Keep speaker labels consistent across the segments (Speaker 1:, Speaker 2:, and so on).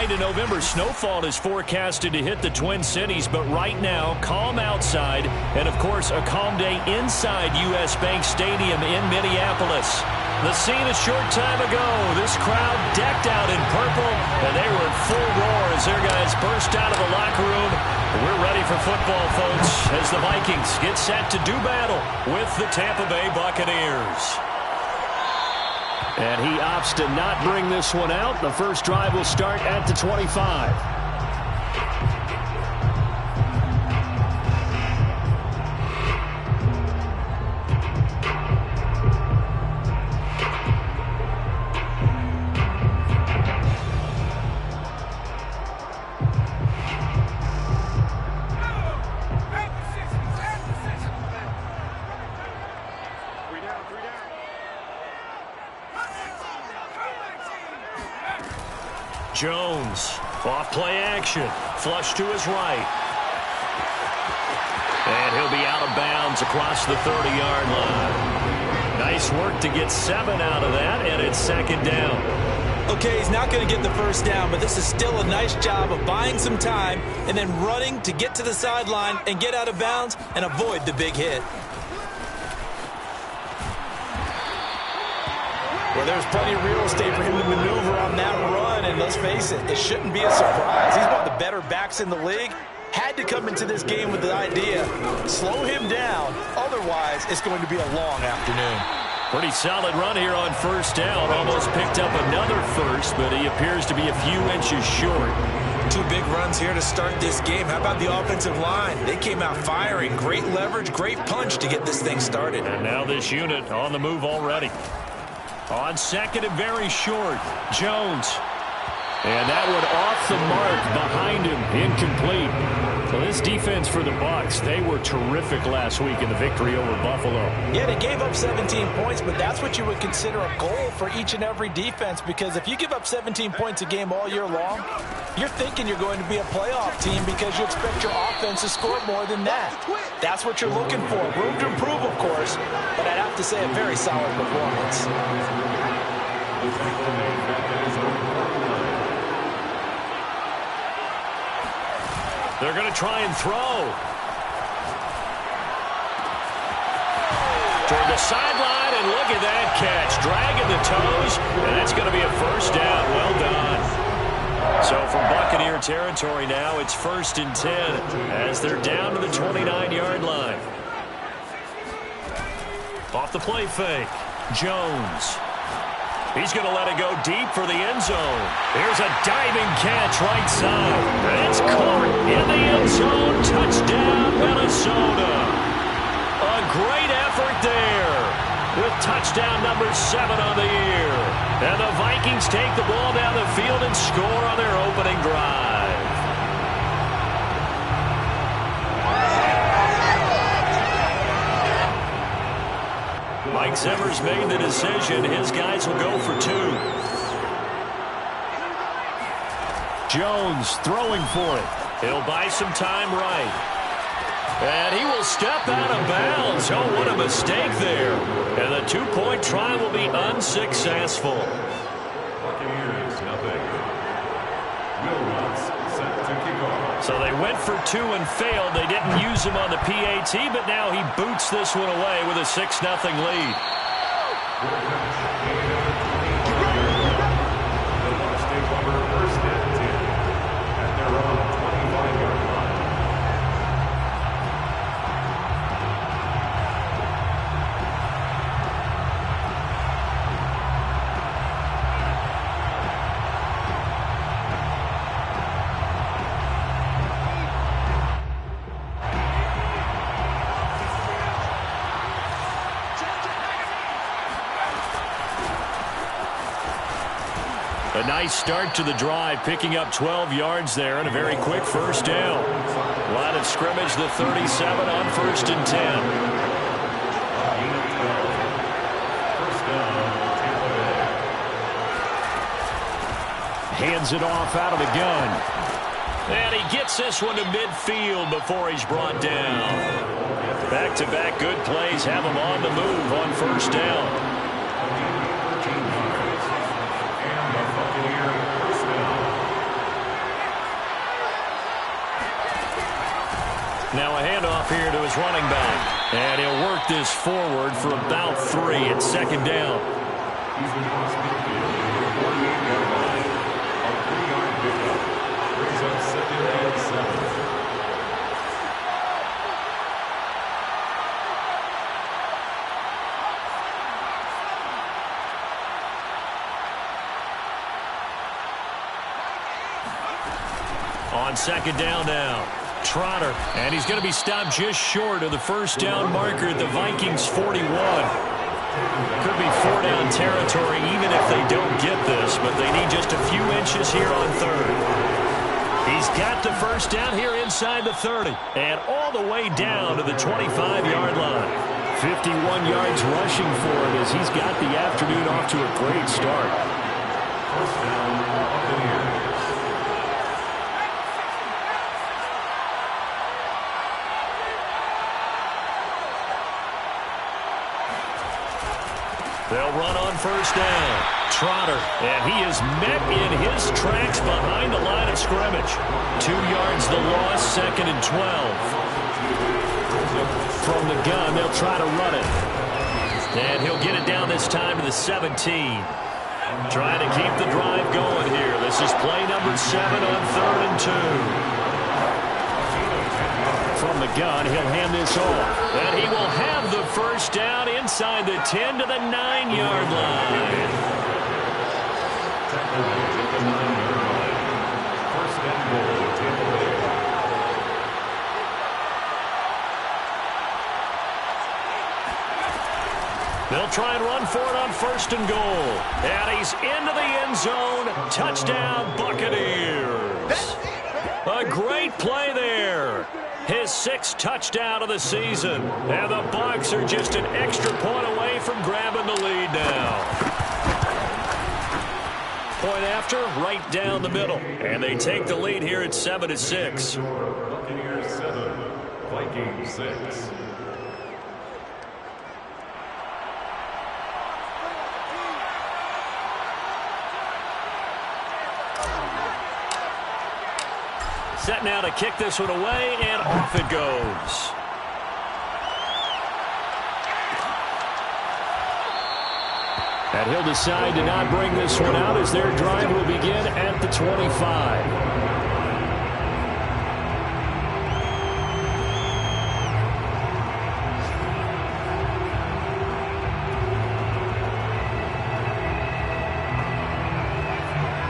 Speaker 1: tonight, a November snowfall is forecasted to hit the Twin Cities, but right now, calm outside, and of course, a calm day inside U.S. Bank Stadium in Minneapolis. The scene a short time ago, this crowd decked out in purple, and they were in full roar as their guys burst out of the locker room. We're ready for football, folks, as the Vikings get set to do battle with the Tampa Bay Buccaneers. And he opts to not bring this one out. The first drive will start at the 25. Jones, off play action, flush to his right. And he'll be out of bounds across the 30-yard line. Nice work to get 7 out of that, and it's second down.
Speaker 2: Okay, he's not going to get the first down, but this is still a nice job of buying some time and then running to get to the sideline and get out of bounds and avoid the big hit. Well, there's plenty of real estate for him to maneuver on that run, and let's face it, it shouldn't be a surprise. He's one of the better backs in the league. Had to come into this game with the idea, slow him down, otherwise it's going to be a long afternoon.
Speaker 1: Pretty solid run here on first down. Almost picked up another first, but he appears to be a few inches short.
Speaker 2: 2 big runs here to start this game. How about the offensive line? They came out firing. Great leverage, great punch to get this thing started.
Speaker 1: And now this unit on the move already. On second and very short, Jones. And that one off the mark behind him, incomplete. So this defense for the Bucs, they were terrific last week in the victory over Buffalo.
Speaker 2: Yeah, they gave up 17 points, but that's what you would consider a goal for each and every defense, because if you give up 17 points a game all year long, you're thinking you're going to be a playoff team because you expect your offense to score more than that. That's what you're looking for. Room to improve, of course, but I'd have to say a very solid performance.
Speaker 1: They're going to try and throw. Toward the sideline, and look at that catch. Dragging the toes, and that's going to be a first down. Well done. So from Buccaneer territory now, it's 1st and 10 as they're down to the 29-yard line. Off the play fake, Jones. He's going to let it go deep for the end zone. Here's a diving catch right side. That's caught in the end zone. Touchdown, Minnesota. A great effort there with touchdown number 7 on the year. And the Vikings take the ball down the field and score on their opening drive. Mike Zimmer's made the decision. His guys will go for 2. Jones throwing for it. He'll buy some time right. And he will step out of bounds. Oh, what a mistake there. And the 2-point try will be unsuccessful.
Speaker 3: Buccaneers, nothing. Will Lutz set to kick off.
Speaker 1: So they went for 2 and failed. They didn't use him on the PAT, but now he boots this one away with a 6-0 lead.
Speaker 3: The Bucs take over 1st and 10 at their own 25-yard line.
Speaker 1: A nice start to the drive, picking up 12 yards there and a very quick first down. Line of scrimmage, the 37 on 1st and 10. Hands it off out of the gun. And he gets this one to midfield before he's brought down. Back-to-back good plays have him on the move on 1st down. Now a handoff here to his running back. And he'll work this forward for about 3 at second down.
Speaker 3: He's been crossed midfield near the 48-yard line. A 3-yard pickup brings up 2nd and 7.
Speaker 1: On second down now, Trotter, and he's going to be stopped just short of the first down marker at the Vikings 41. Could be 4-down territory even if they don't get this, but they need just a few inches here on third. He's got the first down here inside the 30, and all the way down to the 25-yard line. 51 yards rushing for him as he's got the afternoon off to a great start.
Speaker 3: First down, Buccaneers.
Speaker 1: They'll run on first down. Trotter, and he is met in his tracks behind the line of scrimmage. 2 yards the loss, 2nd and 12. From the gun, they'll try to run it. And he'll get it down this time to the 17. Trying to keep the drive going here. This is play number 7 on 3rd and 2. From the gun, he'll hand this off. And he will have the first down inside the 10 to the 9-yard line.
Speaker 3: First and goal, Tampa Bay.
Speaker 1: They'll try and run for it on 1st and goal. And he's into the end zone. Touchdown, Buccaneers. A great play there. His 6th touchdown of the season. And the Bucs are just an extra point away from grabbing the lead now. Point after, right down the middle. And they take the lead here at 7-6.
Speaker 3: Buccaneers 7, Vikings 6.
Speaker 1: Set now to kick this one away, and off it goes. And he'll decide to not bring this one out as their drive will begin at the 25.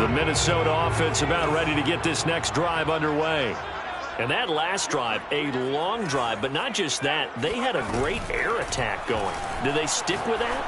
Speaker 1: The Minnesota offense about ready to get this next drive underway. And that last drive, a long drive, but not just that. They had a great air attack going. Do they stick with that?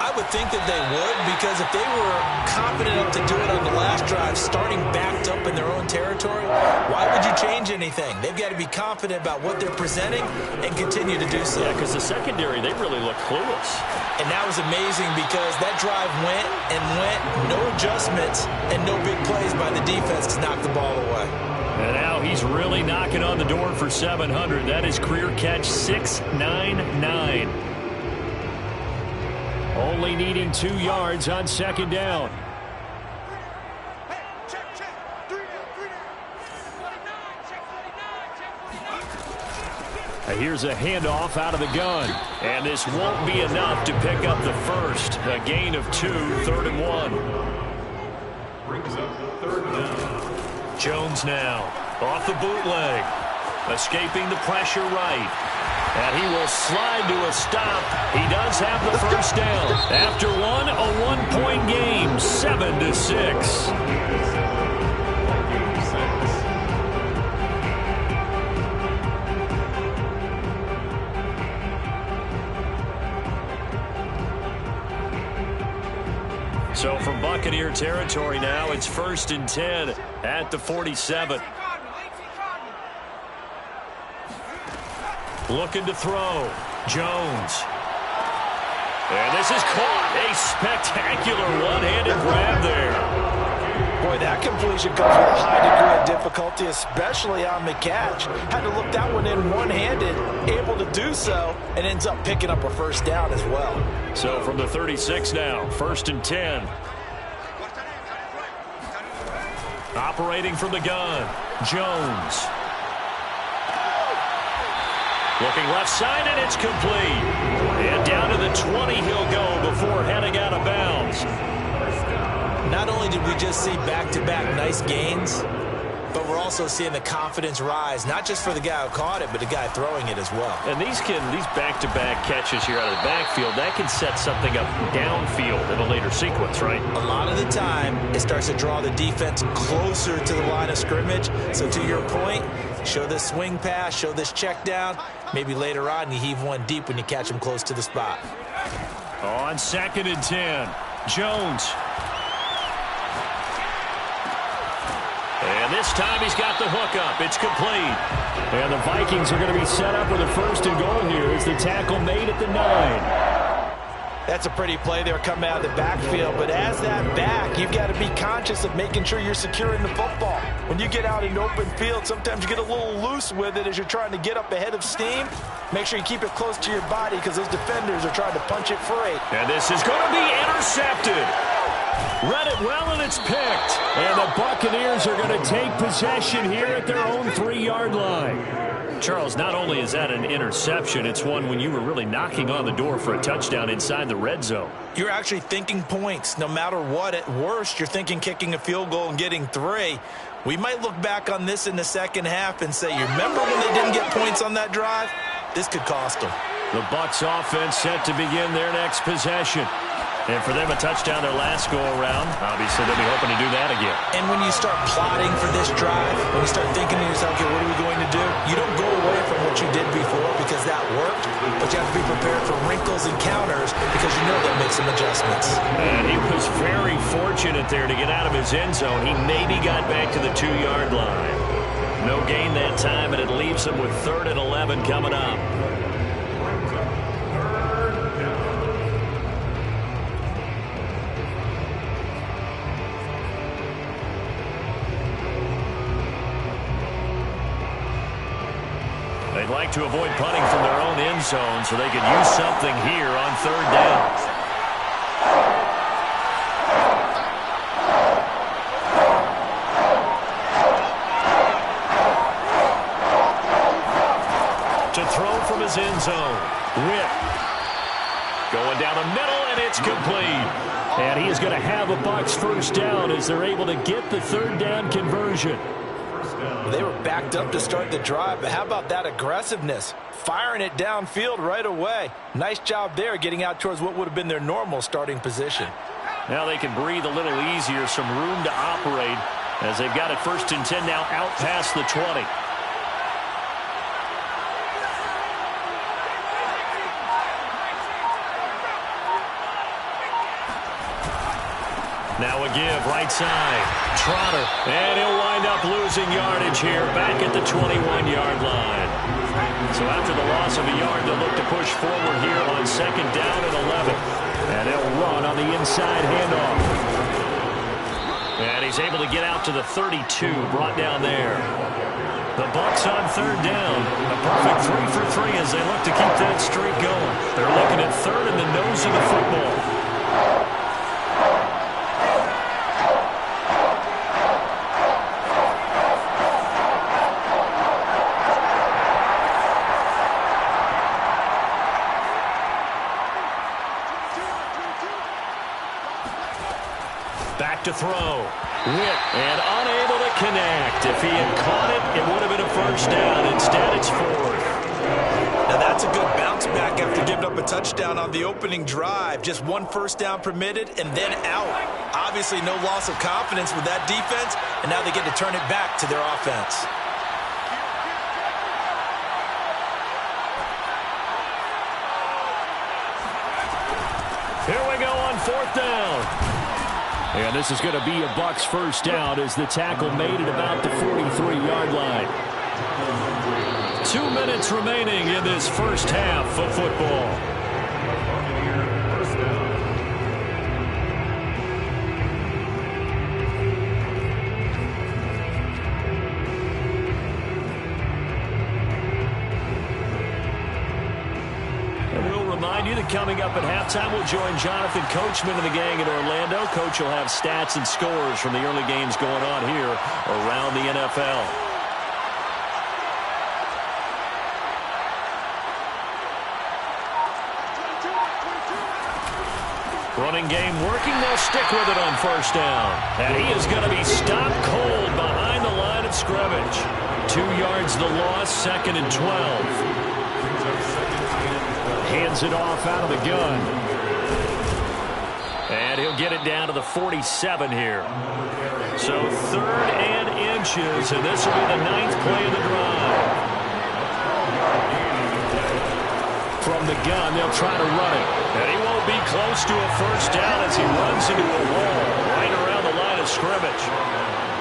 Speaker 2: I would think that they would, because if they were confident enough to do it on the last drive, starting backed up in their own territory, why would you change anything? They've got to be confident about what they're presenting and continue to do so.
Speaker 1: Yeah, because the secondary, they really look clueless.
Speaker 2: And that was amazing because that drive went and went, no adjustments and no big plays by the defense to knock the ball away.
Speaker 1: And now he's really knocking on the door for 700. That is career catch 699. Only needing 2 yards on second down. Here's a handoff out of the gun. And this won't be enough to pick up the first. A gain of 2, 3rd and 1.
Speaker 3: Brings up 3rd down.
Speaker 1: Jones now off the bootleg. Escaping the pressure right. And he will slide to a stop. He does have the first down. After one, a one-point game, 7-6. So from Buccaneer territory now, it's 1st and 10 at the 47. Looking to throw. Jones. And this is caught. A spectacular one-handed grab there.
Speaker 2: Boy, that completion comes with a high degree of difficulty, especially on the catch. Had to look that one in one-handed, able to do so, and ends up picking up a first down as well.
Speaker 1: So from the 36 now, 1st and 10. Operating from the gun, Jones. Looking left side, and it's complete. And down to the 20 he'll go before heading out of bounds.
Speaker 2: Not only did we just see back-to-back nice gains, but we're also seeing the confidence rise, not just for the guy who caught it, but the guy throwing it as well.
Speaker 1: And these back-to-back catches here out of the backfield, that can set something up downfield in a later sequence, right?
Speaker 2: A lot of the time, it starts to draw the defense closer to the line of scrimmage. So to your point, show this swing pass, show this check down. Maybe later on, you heave one deep when you catch him close to the spot.
Speaker 1: On 2nd and 10, Jones. And this time he's got the hook up. It's complete. And the Vikings are going to be set up with a 1st and goal here as the tackle made at the 9.
Speaker 2: That's a pretty play there coming out of the backfield. But as that back, you've got to be conscious of making sure you're securing the football. When you get out in open field, sometimes you get a little loose with it as you're trying to get up ahead of steam. Make sure you keep it close to your body because those defenders are trying to punch it free.
Speaker 1: And this is going to be intercepted. Read it well, and it's picked. And the Buccaneers are going to take possession here at their own 3-yard line. Charles, not only is that an interception, it's one when you were really knocking on the door for a touchdown inside the red zone.
Speaker 2: You're actually thinking points. No matter what, at worst, you're thinking kicking a field goal and getting 3. We might look back on this in the second half and say, you remember when they didn't get points on that drive? This could cost them.
Speaker 1: The Bucs offense set to begin their next possession. And for them, a touchdown their last go-around. Obviously, they'll be hoping to do that again.
Speaker 2: And when you start plotting for this drive, when you start thinking to yourself, okay, what are we going to do? You don't go away from what you did before because that worked, but you have to be prepared for wrinkles and counters because you know they'll make some adjustments.
Speaker 1: And he was very fortunate there to get out of his end zone. He maybe got back to the 2-yard line. No gain that time, and it leaves him with 3rd and 11 coming up. They'd like to avoid punting from their own end zone so they could use something here on 3rd down. To throw from his end zone. Whip. Going down the middle, and it's complete. And he is going to have a Bucs 1st down as they're able to get the 3rd down conversion.
Speaker 2: They were backed up to start the drive, but how about that aggressiveness? Firing it downfield right away. Nice job there getting out towards what would have been their normal starting position.
Speaker 1: Now they can breathe a little easier, some room to operate as they've got it 1st and 10 now out past the 20. Now a give, right side. Trotter, and he'll wind up losing yardage here back at the 21-yard line. So after the loss of a yard, they'll look to push forward here on 2nd down and 11. And he'll run on the inside handoff. And he's able to get out to the 32, brought down there. The Bucs on 3rd down. A perfect 3 for 3 as they look to keep that streak going. They're looking at 3rd in the nose of the football. Back to throw. Whip, and unable to connect. If he had caught it, it would have been a 1st down. Instead, it's 4th.
Speaker 2: Now that's a good bounce back after giving up a touchdown on the opening drive. Just 1 1st down permitted and then out. Obviously no loss of confidence with that defense, and now they get to turn it back to their offense.
Speaker 1: Here we go on 4th down. And this is going to be a Bucs 1st down as the tackle made at about the 43-yard line. 2 minutes remaining in this 1st half of football. Remind you that coming up at halftime, we'll join Jonathan Coachman and the gang in Orlando. Coach will have stats and scores from the early games going on here around the NFL. Running game working. They'll stick with it on first down. And he is going to be stopped cold behind the line of scrimmage. 2 yards the loss, 2nd and 12. Hands it off out of the gun. And he'll get it down to the 47 here. So 3rd and inches, and this will be the 9th play of the drive. From the gun, they'll try to run it. And he won't be close to a first down as he runs into a wall right around the line of scrimmage.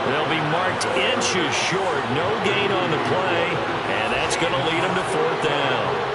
Speaker 1: They'll be marked inches short. No gain on the play, and that's going to lead him to 4th down.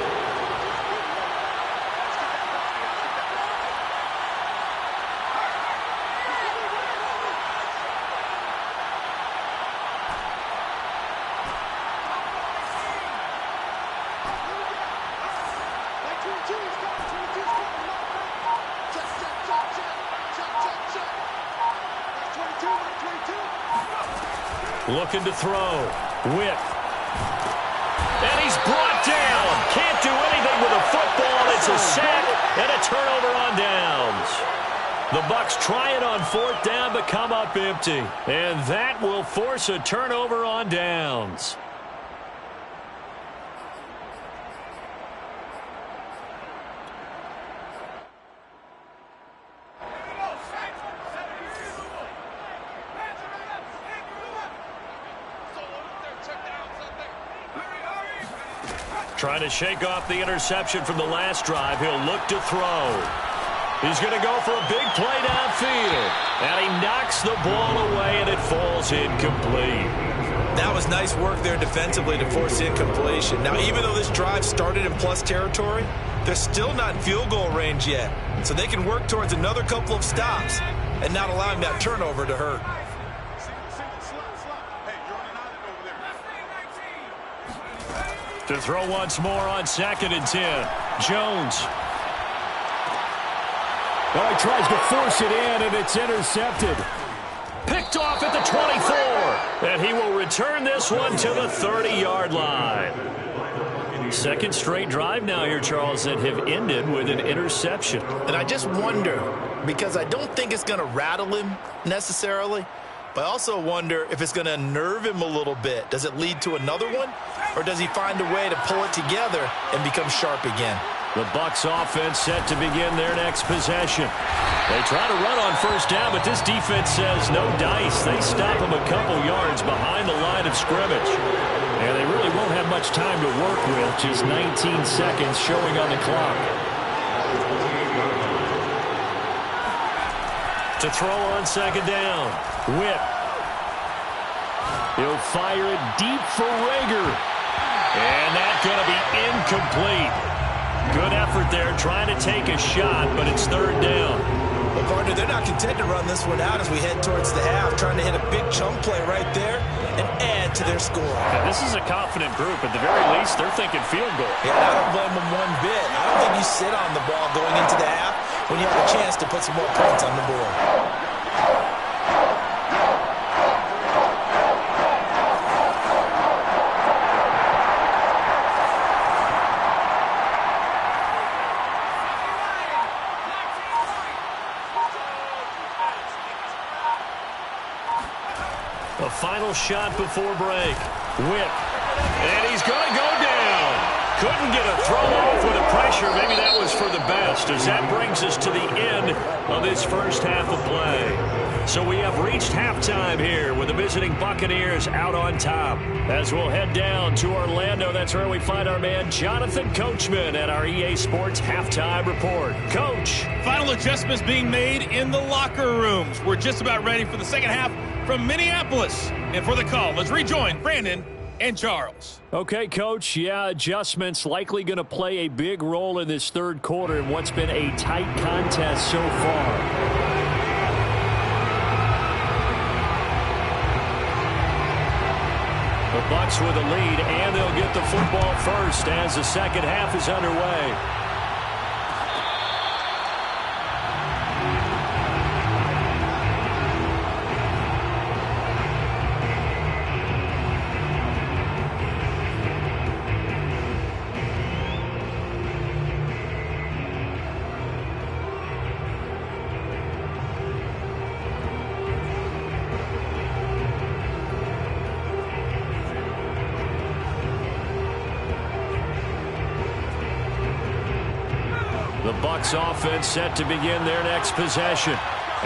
Speaker 1: Looking to throw. Whip. And he's brought down. Can't do anything with a football. It's a sack and a turnover on downs. The Bucs try it on 4th down but come up empty. And that will force a turnover on downs. Trying to shake off the interception from the last drive. He'll look to throw. He's going to go for a big play downfield. And he knocks the ball away, and it falls incomplete.
Speaker 2: That was nice work there defensively to force incompletion. Now, even though this drive started in plus territory, they're still not in field goal range yet. So they can work towards another couple of stops and not allowing that turnover to hurt.
Speaker 1: To throw once more on 2nd and 10. Jones. Oh, he tries to force it in, and it's intercepted. Picked off at the 24. And he will return this one to the 30-yard line. 2nd straight drive now here, Charles, that have ended with an interception.
Speaker 2: And I just wonder, because I don't think it's going to rattle him necessarily, but I also wonder if it's going to unnerve him a little bit. Does it lead to another one? Or does he find a way to pull it together and become sharp again?
Speaker 1: The Bucs offense set to begin their next possession. They try to run on first down, but this defense says no dice. They stop him a couple yards behind the line of scrimmage. And they really won't have much time to work with. Just 19 seconds showing on the clock. To throw on 2nd down. Whip. He'll fire it deep for Rager. And that's going to be incomplete. Good effort there trying to take a shot, but it's 3rd down.
Speaker 2: Well, partner, they're not content to run this one out as we head towards the half, trying to hit a big chunk play right there and add to their score.
Speaker 1: Yeah, this is a confident group. At the very least, they're thinking field goal.
Speaker 2: Yeah, I don't blame them one bit. I don't think you sit on the ball going into the half when you have a chance to put some more points on the board.
Speaker 1: A final shot before break. Whip. And he's going to go down. Couldn't get a throw off with the pressure. Maybe that was for the best, as that brings us to the end of this first half of play. So we have reached halftime here with the visiting Buccaneers out on top. As we'll head down to Orlando, that's where we find our man Jonathan Coachman at our EA Sports Halftime Report. Coach.
Speaker 4: Final adjustments being made in the locker rooms. We're just about ready for the second half from Minneapolis. And for the call, let's rejoin Brandon and Charles.
Speaker 1: Okay, Coach. Yeah, adjustments likely going to play a big role in this third quarter in what's been a tight contest so far. The Bucs with a lead, and they'll get the football first as the second half is underway. Bucs offense set to begin their next possession.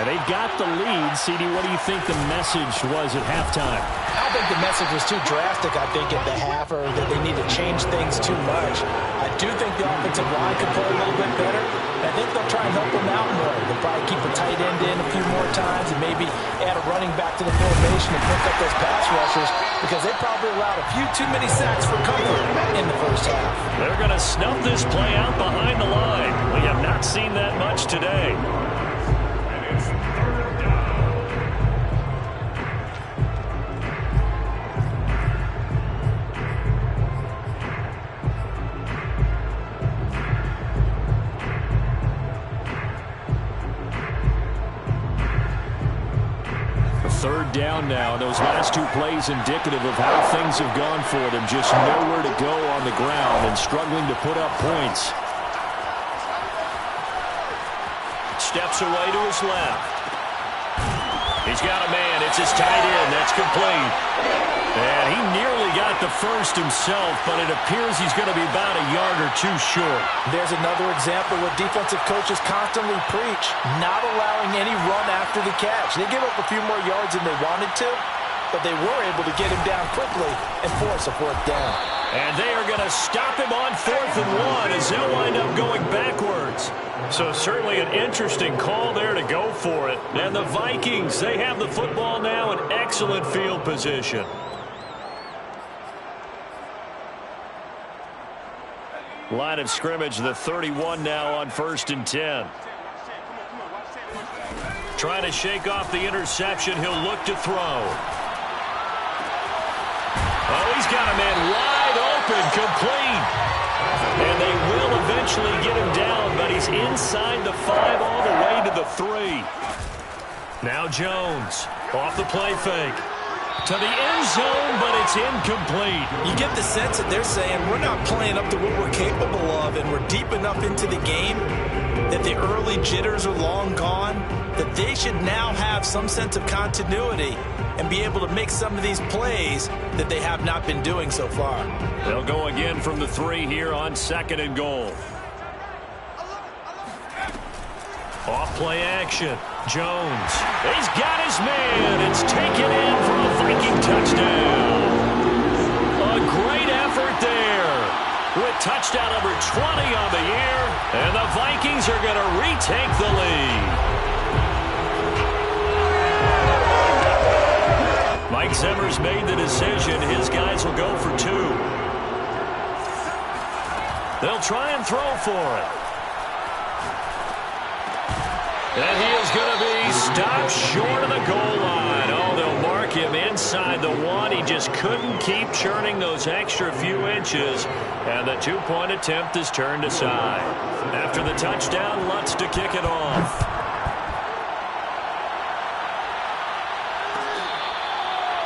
Speaker 5: And they've got the lead. CD, what do you think the message was at halftime?
Speaker 2: I don't think the message was too drastic, I think, at the half, or that they need to change things too much. I do think the offensive line could play a little bit better. I think they'll try and help them out more. They'll probably keep a tight end in a few more times and maybe add a running back to the formation and pick up those pass rushers, because they probably allowed a few too many sacks for comfort in the first half.
Speaker 1: They're going to snuff this play out behind the line. We have not seen that much today.
Speaker 5: Third down now. Those last two plays indicative of how things have gone for them. Just nowhere to go on the ground and struggling to put up points.
Speaker 1: Steps away to his left. He's got a man. It's his tight end. That's complete. And he nearly got the first himself, but it appears he's going to be about a yard or two short.
Speaker 2: There's another example what defensive coaches constantly preach, not allowing any run after the catch. They give up a few more yards than they wanted to, but they were able to get him down quickly and force a fourth down.
Speaker 1: And they are going to stop him on 4th and 1 as they'll wind up going backwards. So certainly an interesting call there to go for it. And the Vikings, they have the football now in excellent field position. Line of scrimmage, the 31 now on 1st and 10. Trying to shake off the interception. He'll look to throw. Oh, he's got a man wide open, complete. And they will eventually get him down, but he's inside the 5 all the way to the 3. Now Jones off the play fake. To the end zone, but it's incomplete.
Speaker 2: You get the sense that they're saying we're not playing up to what we're capable of, and we're deep enough into the game that the early jitters are long gone, that they should now have some sense of continuity and be able to make some of these plays that they have not been doing so far.
Speaker 1: They'll go again from the 3 here on 2nd and goal. Off play action. Jones. He's got his man. It's taken in for a Viking touchdown. A great effort there with touchdown number 20 on the year. And the Vikings are going to retake the lead. Mike Zimmer's made the decision. His guys will go for 2. They'll try and throw for it. And he is going to be stopped short of the goal line. Oh, they'll mark him inside the 1. He just couldn't keep churning those extra few inches. And the 2-point attempt is turned aside. After the touchdown, Lutz to kick it off.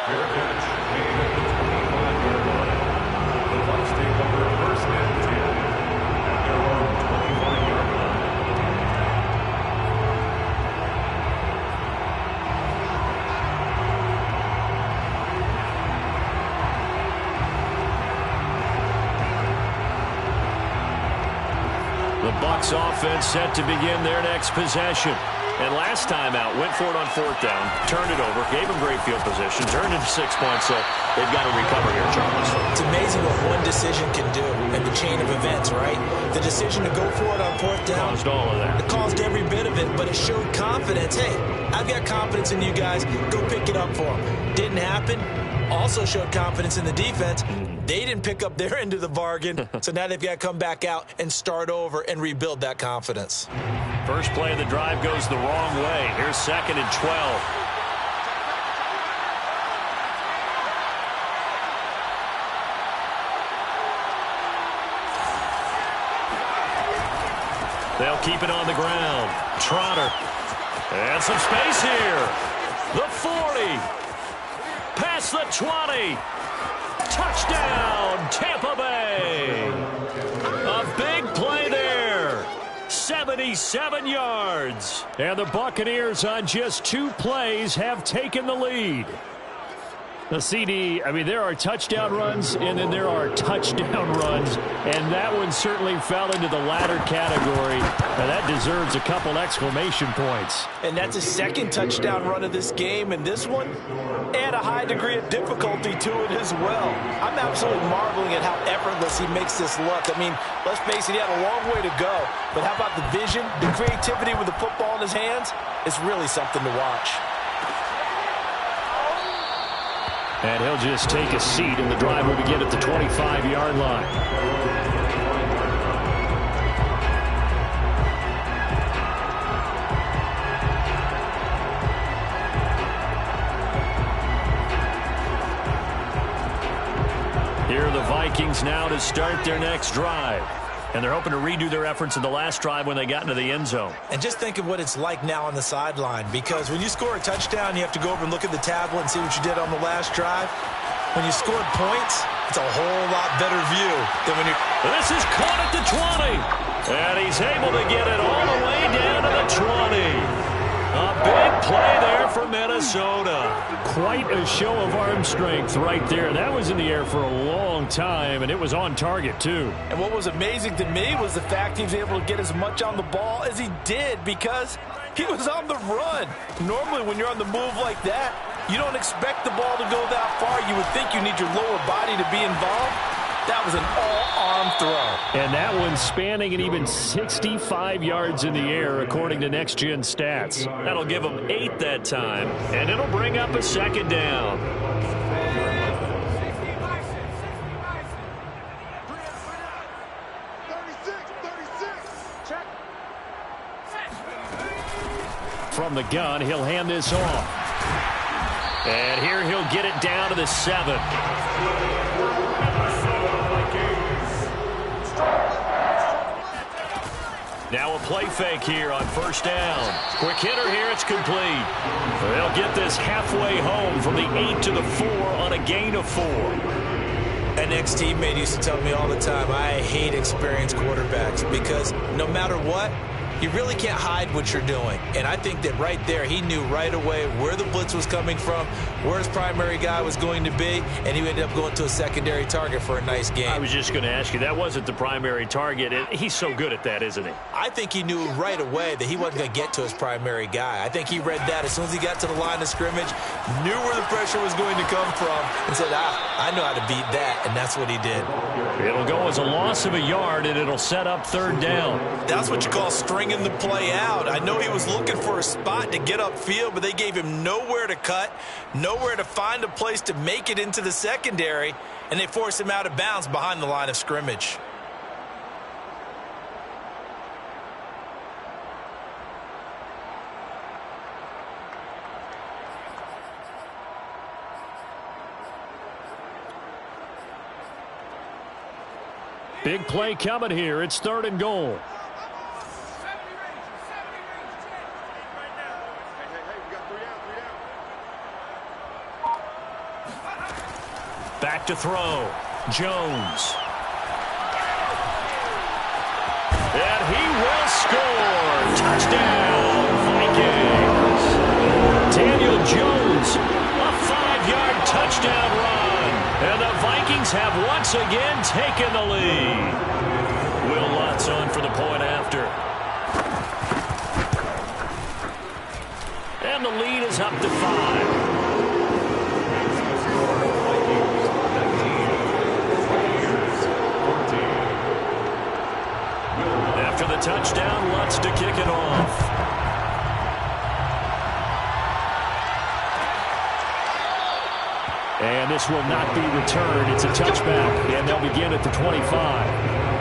Speaker 3: Fair catch made at the 25-yard line. The Bucs take over 1st and 10 at their own 25-yard line.
Speaker 1: The Bucs offense set to begin their next possession. And last time out, went for it on 4th down, turned it over, gave them great field position, turned into 6 points, so they've got to recover here, Charles.
Speaker 2: It's amazing what one decision can do in the chain of events, right? The decision to go for it on 4th down.
Speaker 1: Caused all of that.
Speaker 2: It caused every bit of it, but it showed confidence. Hey, I've got confidence in you guys. Go pick it up for them. Didn't happen. Also showed confidence in the defense. They didn't pick up their end of the bargain, so now they've got to come back out and start over and rebuild that confidence.
Speaker 1: First play of the drive goes the wrong way. Here's 2nd and 12. They'll keep it on the ground. Trotter. And some space here. The 40. Past the 20. Touchdown, Tampa Bay. A big play there. 77 yards. And the Buccaneers on just 2 plays have taken the lead.
Speaker 5: The CD, I mean, there are touchdown runs, and then there are touchdown runs, and that one certainly fell into the latter category. Now, that deserves a couple exclamation points.
Speaker 2: And that's his second touchdown run of this game, and this one, add a high degree of difficulty to it as well. I'm absolutely marveling at how effortless he makes this look. I mean, let's face it, he had a long way to go, but how about the vision, the creativity with the football in his hands? It's really something to watch.
Speaker 5: And he'll just take a seat, and the drive will begin at the 25-yard line. Here are the Vikings now to start their next drive. And they're hoping to redo their efforts in the last drive when they got into the end zone.
Speaker 2: And just think of what it's like now on the sideline, because when you score a touchdown, you have to go over and look at the tablet and see what you did on the last drive. When you scored points, it's a whole lot better view than when you...
Speaker 5: This is caught at the 20. And he's able to get it all the way down to the 20. A big play there for Minnesota. Quite a show of arm strength right there. That was in the air for a long time, and it was on target, too.
Speaker 2: And what was amazing to me was the fact he was able to get as much on the ball as he did because he was on the run. Normally, when you're on the move like that, you don't expect the ball to go that far. You would think you need your lower body to be involved. That was an all-arm throw.
Speaker 5: And that one spanning an even 65 yards in the air, according to Next Gen Stats. That'll give them 8 that time, and it'll bring up a second down. From the gun, he'll hand this off. And here he'll get it down to the 7. Now a play fake here on first down. Quick hitter here, it's complete. They'll get this halfway home from the 8 to the 4 on a gain of 4.
Speaker 2: An ex-teammate used to tell me all the time, I hate experienced quarterbacks because no matter what, you really can't hide what you're doing. And I think that right there, he knew right away where the blitz was coming from, where his primary guy was going to be, and he ended up going to a secondary target for a nice game.
Speaker 5: I was just going to ask you, that wasn't the primary target. He's so good at that, isn't he?
Speaker 2: I think he knew right away that he wasn't going to get to his primary guy. I think he read that as soon as he got to the line of scrimmage, knew where the pressure was going to come from, and said, I know how to beat that, and that's what he did.
Speaker 5: It'll go as a loss of a yard, and it'll set up third down.
Speaker 2: That's what you call stringing the play out. I know he was looking for a spot to get upfield, but they gave him nowhere to cut, nowhere to find a place to make it into the secondary, and they forced him out of bounds behind the line of scrimmage.
Speaker 5: Big play coming here. It's 3rd and goal. Back to throw. Jones. And he will score. Touchdown, Vikings. Daniel Jones, a 5-yard touchdown run. And the Vikings have once again taken the lead. Will Lutz on for the point after. And the lead is up to 5. After the touchdown, Lutz to kick it off. And this will not be returned. It's a touchback, and they'll begin at the 25.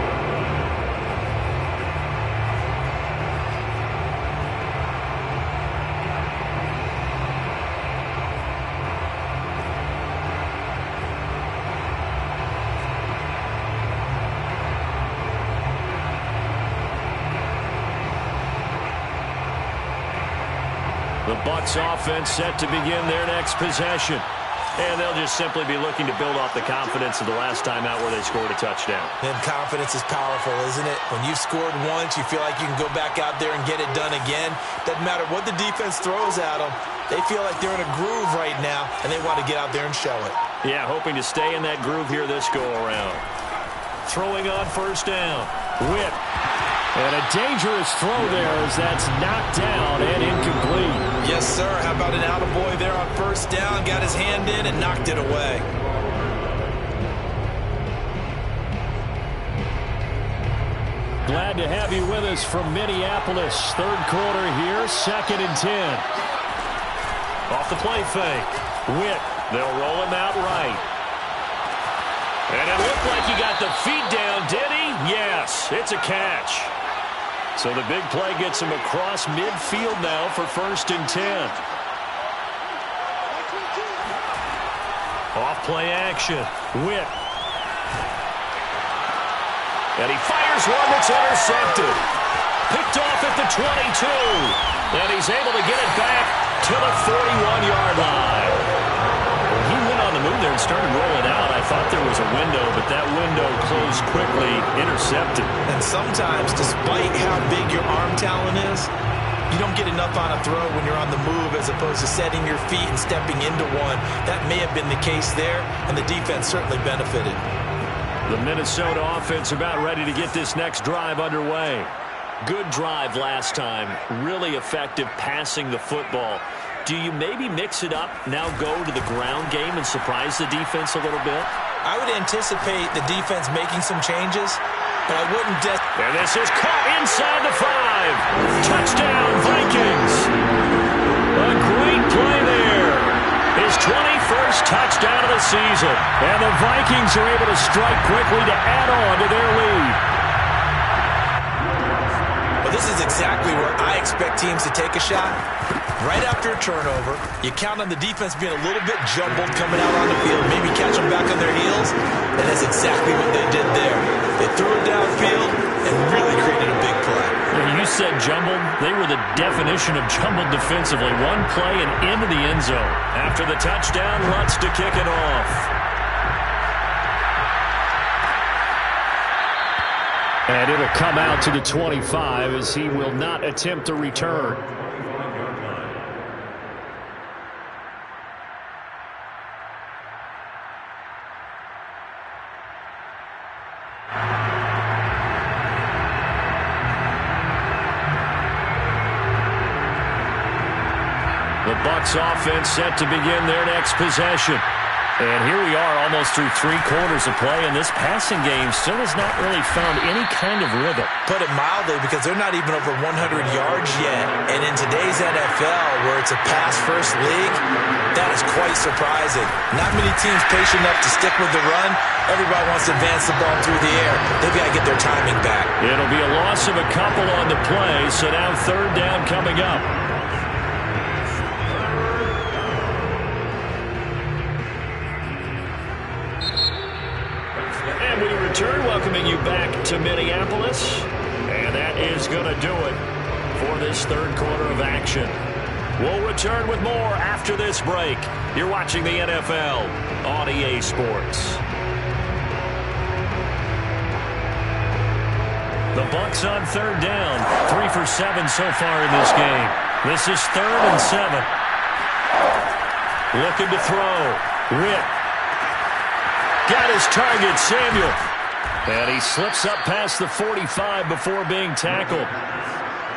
Speaker 5: The Bucs offense set to begin their next possession. And they'll just simply be looking to build off the confidence of the last time out where they scored a touchdown.
Speaker 2: And confidence is powerful, isn't it? When you've scored once, you feel like you can go back out there and get it done again. Doesn't matter what the defense throws at them. They feel like they're in a groove right now, and they want to get out there and show it.
Speaker 1: Yeah, hoping to stay in that groove here this go-around. Throwing on first down. Whip. And a dangerous throw there as that's knocked down and incomplete.
Speaker 2: Yes, sir. How about an attaboy there on first down? Got his hand in and knocked it away.
Speaker 1: Glad to have you with us from Minneapolis. Third quarter here, 2nd and 10. Off the play fake. Whip. They'll roll him out right. And it looked like he got the feet down, did he? Yes, it's a catch. So the big play gets him across midfield now for 1st and 10. Off play action. Whip. And he fires one that's intercepted. Picked off at the 22. And he's able to get it back to the 41-yard line. Well, he went on the move there and started rolling out. I thought there was a window, but that window closed quickly, intercepted.
Speaker 2: And sometimes, despite how big your arm talent is, you don't get enough on a throw when you're on the move as opposed to setting your feet and stepping into one. That may have been the case there, and the defense certainly benefited.
Speaker 1: The Minnesota offense about ready to get this next drive underway. Good drive last time. Really effective passing the football. Do you maybe mix it up, now go to the ground game and surprise the defense a little bit?
Speaker 2: I would anticipate the defense making some changes, but I wouldn't...
Speaker 1: And this is caught inside the 5. Touchdown, Vikings. A great play there. His 21st touchdown of the season. And the Vikings are able to strike quickly to add on to their lead.
Speaker 2: Well, this is exactly where I expect teams to take a shot. Right after a turnover, you count on the defense being a little bit jumbled coming out on the field, maybe catch them back on their heels, and that's exactly what they did there. They threw it downfield and really created a big play.
Speaker 1: When you said jumbled, they were the definition of jumbled defensively. One play and into the end zone. After the touchdown, Lutz to kick it off. And it'll come out to the 25 as he will not attempt to return. The Bucs offense set to begin their next possession. And here we are almost through 3 quarters of play, and this passing game still has not really found any kind of rhythm.
Speaker 2: Put it mildly, because they're not even over 100 yards yet. And in today's NFL, where it's a pass-first league, that is quite surprising. Not many teams patient enough to stick with the run. Everybody wants to advance the ball through the air. They've got to get their timing back.
Speaker 1: It'll be a loss of a couple on the play, so now 3rd down coming up. And we return, welcoming you back to Minneapolis. And that is going to do it for this 3rd quarter of action. We'll return with more after this break. You're watching the NFL on EA Sports. The Bucs on 3rd down. 3 for 7 so far in this game. This is 3rd and 7. Looking to throw. Whip. Got his target, Samuel. And he slips up past the 45 before being tackled.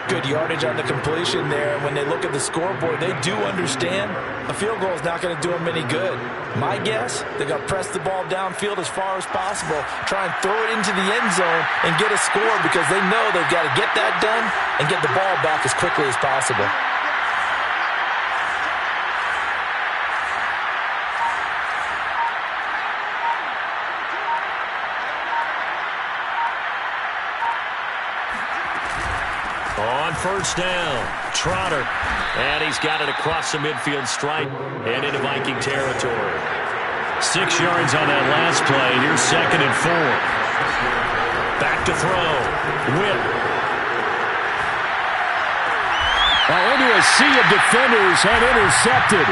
Speaker 2: Good yardage on the completion there. When they look at the scoreboard, they do understand a field goal is not going to do them any good. My guess, they're going to press the ball downfield as far as possible, try and throw it into the end zone and get a score, because they know they've got to get that done and get the ball back as quickly as possible.
Speaker 1: On first down, Trotter. And he's got it across the midfield stripe and into Viking territory. 6 yards on that last play. Here's 2nd and 4. Back to throw. Whip. Now into a sea of defenders and intercepted.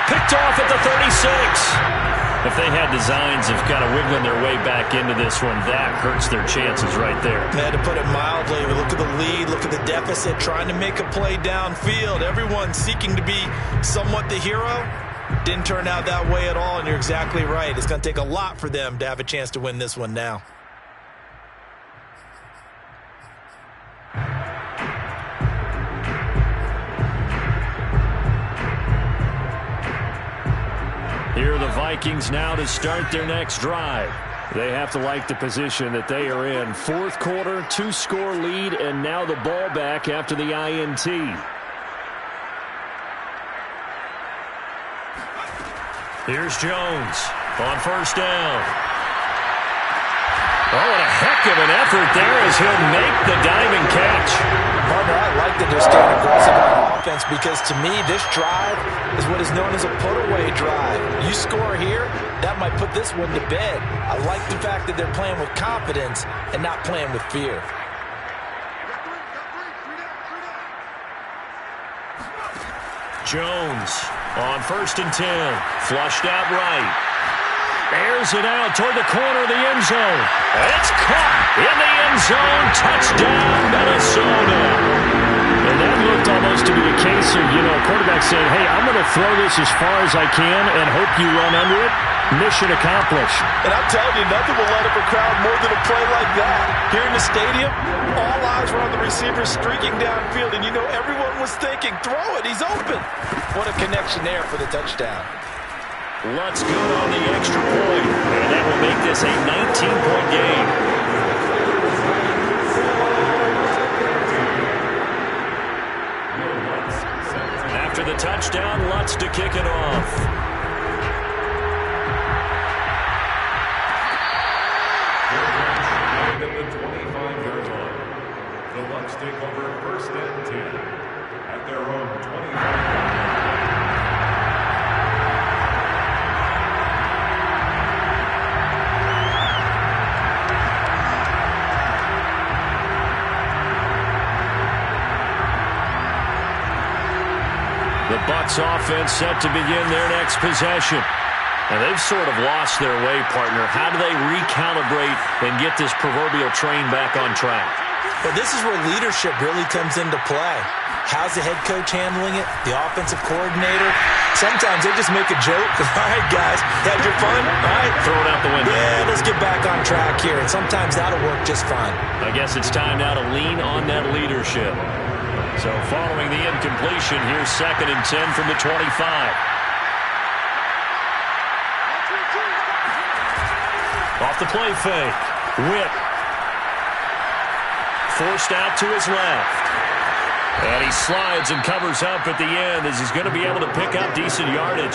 Speaker 1: Picked off at the 36. If they had designs of kind of wiggling their way back into this one, that hurts their chances right there.
Speaker 2: Man, to put it mildly, look at the lead, look at the deficit, trying to make a play downfield. Everyone seeking to be somewhat the hero. Didn't turn out that way at all, and you're exactly right. It's going to take a lot for them to have a chance to win this one now.
Speaker 1: Here are the Vikings now to start their next drive. They have to like the position that they are in. Fourth quarter, 2-score lead, and now the ball back after the INT. Here's Jones on first down. Oh, and a heck of an effort there as he'll make the diving catch.
Speaker 2: Partner, I like that they're staying aggressive on offense because to me, this drive is what is known as a put-away drive. You score here, that might put this one to bed. I like the fact that they're playing with confidence and not playing with fear.
Speaker 1: Jones on first and 10. Flushed out right. Airs it out toward the corner of the end zone. It's caught in the end zone. Touchdown, Minnesota. And that looked almost to be a case of, quarterback saying, hey, I'm going to throw this as far as I can and hope you run under it. Mission accomplished.
Speaker 2: And I'm telling you, nothing will let up a crowd more than a play like that. Here in the stadium, all eyes were on the receiver streaking downfield, and everyone was thinking, throw it, he's open. What a connection there for the touchdown.
Speaker 1: Let's go on the extra point, and that will make this a 19-point game. After the touchdown, Lutz to kick it off.
Speaker 3: At the 25-yard line, the Bucs take over first and 10 at their own 25-yard line.
Speaker 1: The Bucs offense set to begin their next possession. And they've sort of lost their way, partner. How do they recalibrate and get this proverbial train back on track?
Speaker 2: Well, this is where leadership really comes into play. How's the head coach handling it? The offensive coordinator? Sometimes they just make a joke. All right, guys, had your fun? All right.
Speaker 1: Throw it out the window.
Speaker 2: Yeah, let's get back on track here. And sometimes that'll work just fine.
Speaker 1: I guess it's time now to lean on that leadership. So following the incompletion, here's second and 10 from the 25. Off the play fake. Whip. Forced out to his left. And he slides and covers up at the end as he's going to be able to pick up decent yardage.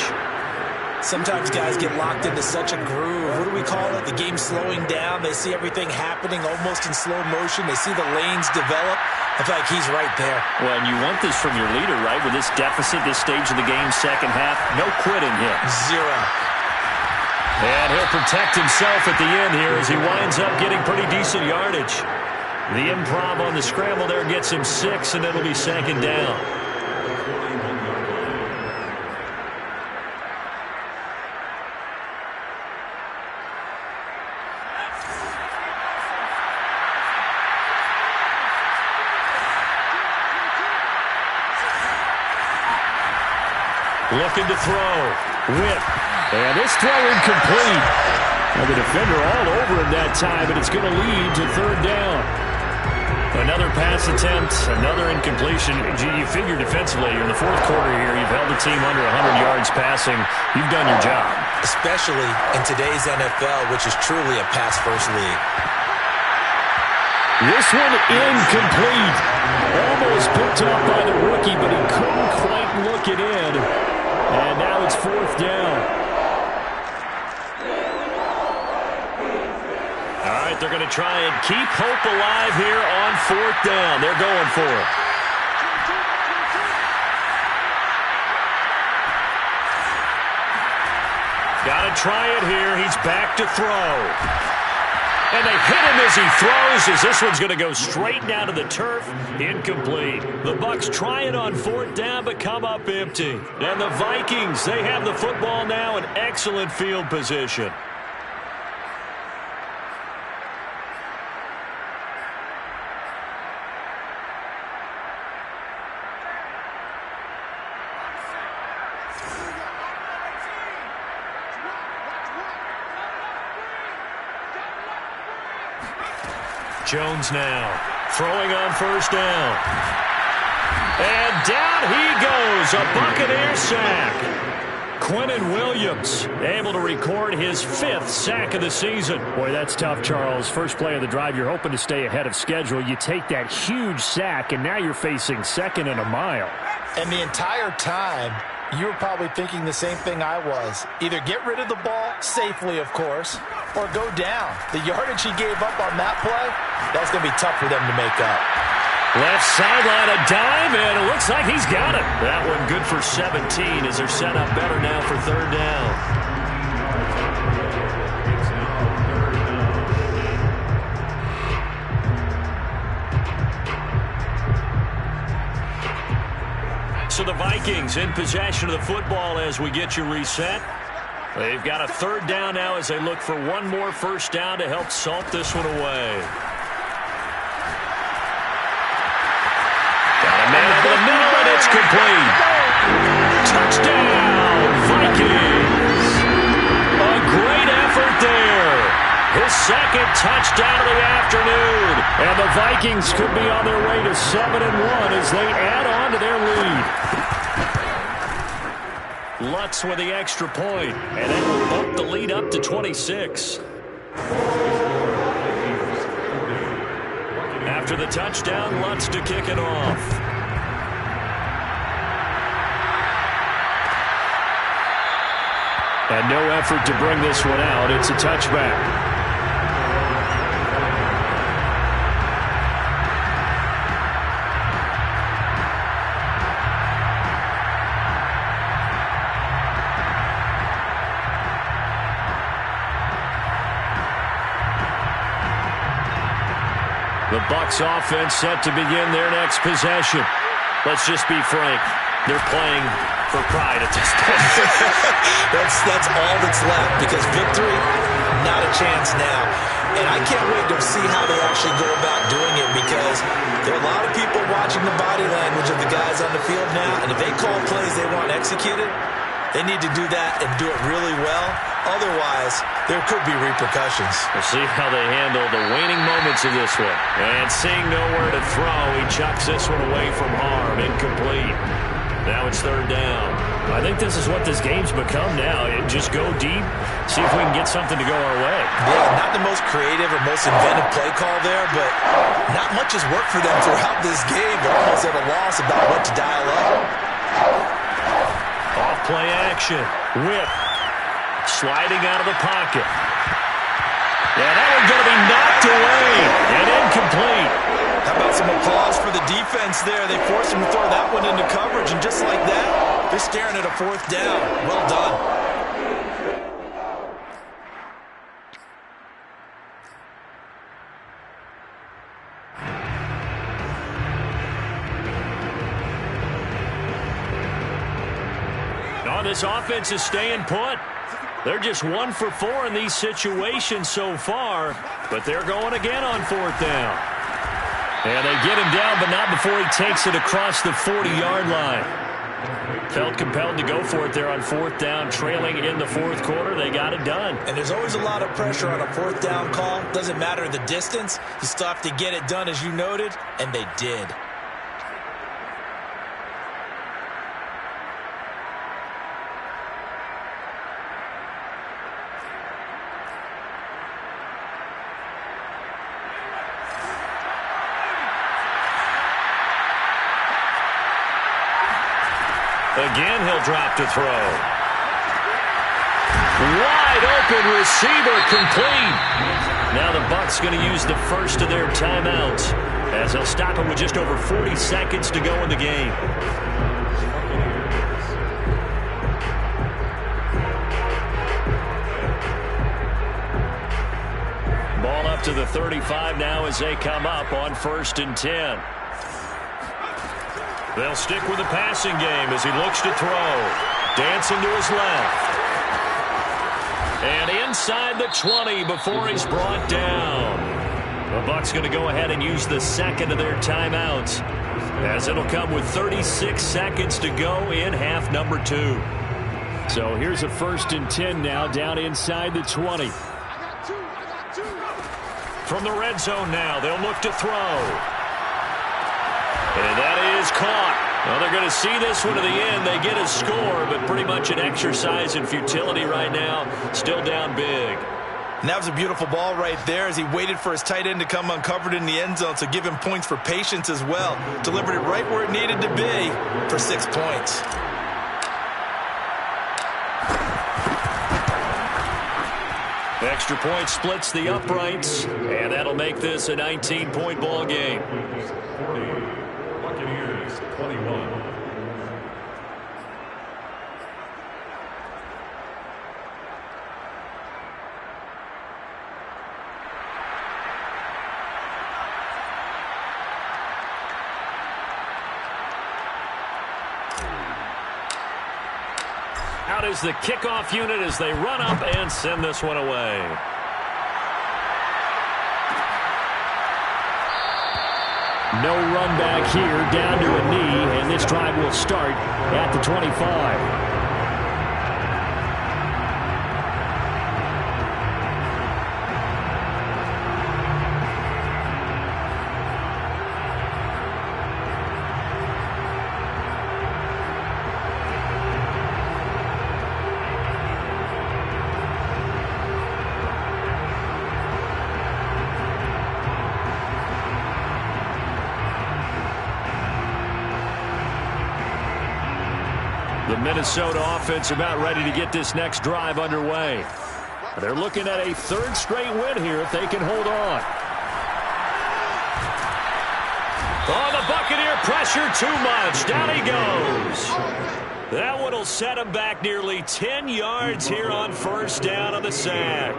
Speaker 2: Sometimes guys get locked into such a groove. What do we call it? The game's slowing down. They see everything happening almost in slow motion. They see the lanes develop. I feel like he's right there.
Speaker 1: Well, and you want this from your leader, right? With this deficit, this stage of the game, second half, no quitting him.
Speaker 2: Zero.
Speaker 1: And he'll protect himself at the end here as he winds up getting pretty decent yardage. The improv on the scramble there gets him 6, and it'll be second down. Looking to throw. Whip. And this throw incomplete. Now the defender all over him that time, but it's going to lead to third down. Another pass attempt, another incompletion. You figure defensively, in the fourth quarter here, you've held the team under 100 yards passing. You've done your job.
Speaker 2: Especially in today's NFL, which is truly a pass-first league.
Speaker 1: This one incomplete. Almost picked up by the rookie, but he couldn't quite look it in. And now it's fourth down. All right, they're going to try and keep hope alive here on fourth down. They're going for it. Got to try it here. He's back to throw. And they hit him as he throws, as this one's going to go straight down to the turf. Incomplete. The Bucs trying on 4th down, but come up empty. And the Vikings, they have the football now in excellent field position. Jones now, throwing on 1st down. And down he goes, a Buccaneer sack. Quinnen Williams able to record his 5th sack of the season. Boy, that's tough, Charles. First play of the drive, you're hoping to stay ahead of schedule. You take that huge sack, and now you're facing 2nd and a mile.
Speaker 2: And the entire time, you were probably thinking the same thing I was. Either get rid of the ball, safely of course, or go down. The yardage he gave up on that play, that's going to be tough for them to make up.
Speaker 1: Left sideline, a dive, and it looks like he's got it. That one good for 17 as they're set up better now for 3rd down. So the Vikings in possession of the football as we get you reset. They've got a 3rd down now as they look for one more 1st down to help salt this one away. Got a man over the middle, and it's complete. Touchdown, Vikings. A great effort there. His 2nd touchdown of the afternoon. And the Vikings could be on their way to 7-1 as they add on to their lead. Lutz with the extra point, and that will bump the lead up to 26. After the touchdown, Lutz to kick it off. And no effort to bring this one out. It's a touchback. The Bucs offense set to begin their next possession. Let's just be frank. They're playing for pride at this point.
Speaker 2: that's all that's left, because victory, not a chance now. And I can't wait to see how they actually go about doing it, because there are a lot of people watching the body language of the guys on the field now, and if they call plays they want executed, they need to do that and do it really well. Otherwise, there could be repercussions.
Speaker 1: We'll see how they handle the waning moments of this one. And seeing nowhere to throw, he chucks this one away from harm. Incomplete. Now it's 3rd down. I think this is what this game's become now. Just go deep, see if we can get something to go our way.
Speaker 2: Yeah, not the most creative or most inventive play call there, but not much has worked for them throughout this game. They're almost at a loss about what to dial up.
Speaker 1: Off-play action. Whip. Sliding out of the pocket. Yeah, that one's going to be knocked away and incomplete.
Speaker 2: How about some applause for the defense there? They forced him to throw that one into coverage, and just like that, they're staring at a 4th down. Well done.
Speaker 1: This offense is staying put. They're just 1 for 4 in these situations so far, but they're going again on 4th down. And they get him down, but not before he takes it across the 40-yard line. Felt compelled to go for it there on 4th down, trailing in the 4th quarter. They got it done.
Speaker 2: And there's always a lot of pressure on a 4th down call. Doesn't matter the distance. You still have to get it done, as you noted, and they did.
Speaker 1: Again, he'll drop to throw. Wide open receiver, complete. Now the Bucs going to use the first of their timeouts as they'll stop him with just over 40 seconds to go in the game. Ball up to the 35 now as they come up on 1st and 10. They'll stick with the passing game as he looks to throw. Dancing to his left. And inside the 20 before he's brought down. The Bucs going to go ahead and use the second of their timeouts, as it'll come with 36 seconds to go in half number 2.
Speaker 5: So here's a 1st and 10 now, down inside the 20.
Speaker 1: From the red zone now, they'll look to throw. And that is caught. Well, they're going to see this one to the end. They get a score, but pretty much an exercise in futility right now. Still down big.
Speaker 2: And that was a beautiful ball right there as he waited for his tight end to come uncovered in the end zone, so give him points for patience as well. Delivered it right where it needed to be for 6 points.
Speaker 1: Extra point splits the uprights, and that'll make this a 19-point ball game.
Speaker 3: Buccaneers 21.
Speaker 1: Out is the kickoff unit as they run up and send this one away.
Speaker 5: No run back here, down to a knee, and this drive will start at the 25.
Speaker 1: The Minnesota offense about ready to get this next drive underway. They're looking at a 3rd straight win here if they can hold on. Oh, the Buccaneer pressure too much. Down he goes. That one will set him back nearly 10 yards here on 1st down on the sack.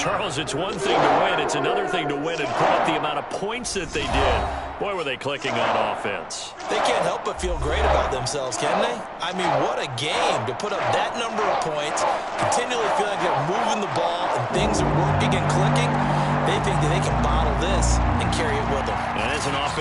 Speaker 1: Charles, it's one thing to win. It's another thing to win and quite the amount of points that they did. Boy, were they clicking on offense.
Speaker 2: They can't help but feel great about themselves, can they? I mean, what a game to put up that number of points, continually feel like they're moving the ball and things are working and clicking. They think that they can bottle this and carry it with them.
Speaker 1: And as an offense